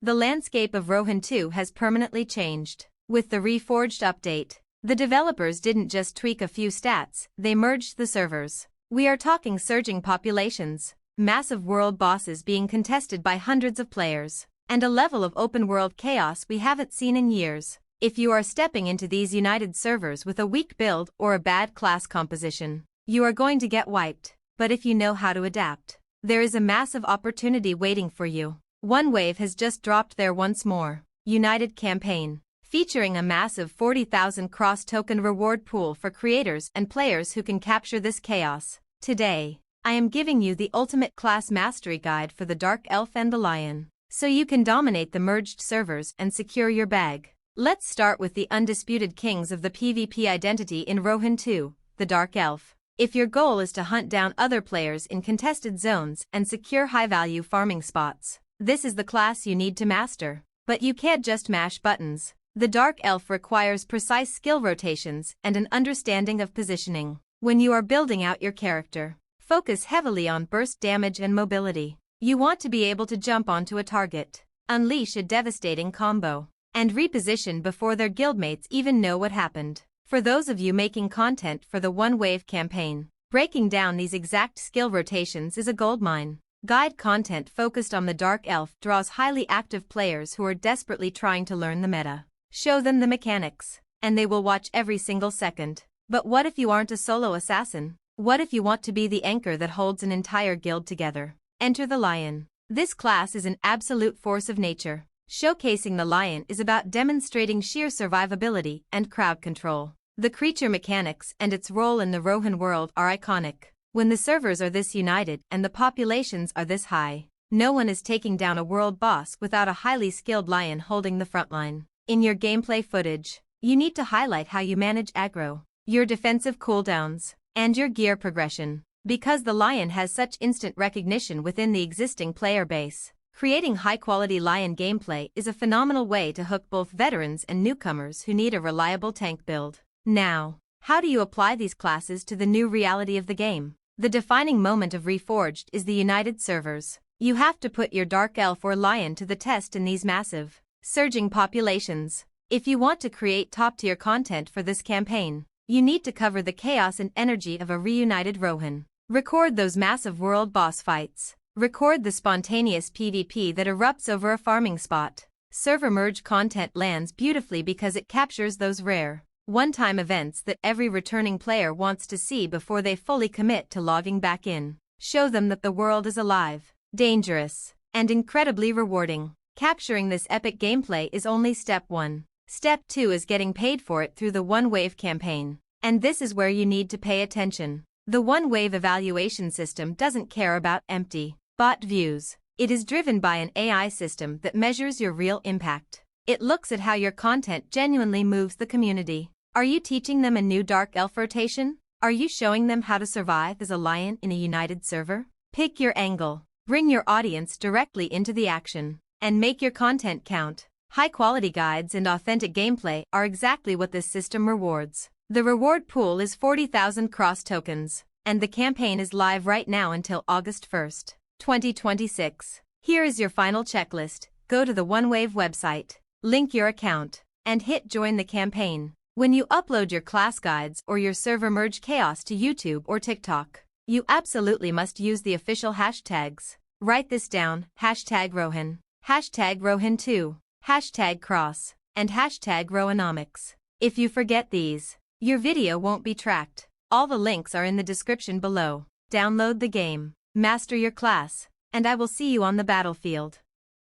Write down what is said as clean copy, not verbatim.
The landscape of Rohan 2 has permanently changed. With the Reforged update, the developers didn't just tweak a few stats, they merged the servers. We are talking surging populations, massive world bosses being contested by hundreds of players, and a level of open-world chaos we haven't seen in years. If you are stepping into these united servers with a weak build or a bad class composition, you are going to get wiped. But if you know how to adapt, there is a massive opportunity waiting for you. OneWave has just dropped their once more United campaign, featuring a massive 40,000 cross-token reward pool for creators and players who can capture this chaos. Today, I am giving you the ultimate class mastery guide for the Dark Elf and the Lion, so you can dominate the merged servers and secure your bag. Let's start with the undisputed kings of the PvP identity in Rohan 2, the Dark Elf. If your goal is to hunt down other players in contested zones and secure high-value farming spots, this is the class you need to master. But you can't just mash buttons. The Dark Elf requires precise skill rotations and an understanding of positioning. When you are building out your character, focus heavily on burst damage and mobility. You want to be able to jump onto a target, unleash a devastating combo, and reposition before their guildmates even know what happened. For those of you making content for the OneWave campaign, breaking down these exact skill rotations is a goldmine. Guide content focused on the Dark Elf draws highly active players who are desperately trying to learn the meta. Show them the mechanics, and they will watch every single second. But what if you aren't a solo assassin? What if you want to be the anchor that holds an entire guild together? Enter the Lion. This class is an absolute force of nature. Showcasing the Lion is about demonstrating sheer survivability and crowd control. The creature mechanics and its role in the Rohan world are iconic. When the servers are this united and the populations are this high, no one is taking down a world boss without a highly skilled Lion holding the front line. In your gameplay footage, you need to highlight how you manage aggro, your defensive cooldowns, and your gear progression. Because the Lion has such instant recognition within the existing player base, creating high-quality Lion gameplay is a phenomenal way to hook both veterans and newcomers who need a reliable tank build. Now, how do you apply these classes to the new reality of the game? The defining moment of Reforged is the united servers. You have to put your Dark Elf or Lion to the test in these massive, surging populations. If you want to create top-tier content for this campaign, you need to cover the chaos and energy of a reunited Rohan. Record those massive world boss fights. Record the spontaneous PvP that erupts over a farming spot. Server merge content lands beautifully because it captures those rare, one-time events that every returning player wants to see before they fully commit to logging back in. Show them that the world is alive, dangerous, and incredibly rewarding. Capturing this epic gameplay is only step 1. Step 2 is getting paid for it through the OneWave campaign. And this is where you need to pay attention. The OneWave evaluation system doesn't care about empty, bot views. It is driven by an AI system that measures your real impact. It looks at how your content genuinely moves the community. Are you teaching them a new Dark Elf rotation? Are you showing them how to survive as a Lion in a united server? Pick your angle, bring your audience directly into the action, and make your content count. High-quality guides and authentic gameplay are exactly what this system rewards. The reward pool is 40,000 cross tokens, and the campaign is live right now until August 1st, 2026. Here is your final checklist. Go to the OneWave website, link your account, and hit join the campaign. When you upload your class guides or your server merge chaos to YouTube or TikTok, you absolutely must use the official hashtags. Write this down: hashtag Rohan, hashtag Rohan2, hashtag Cross, and hashtag Rohanomics. If you forget these, your video won't be tracked. All the links are in the description below. Download the game, master your class, and I will see you on the battlefield.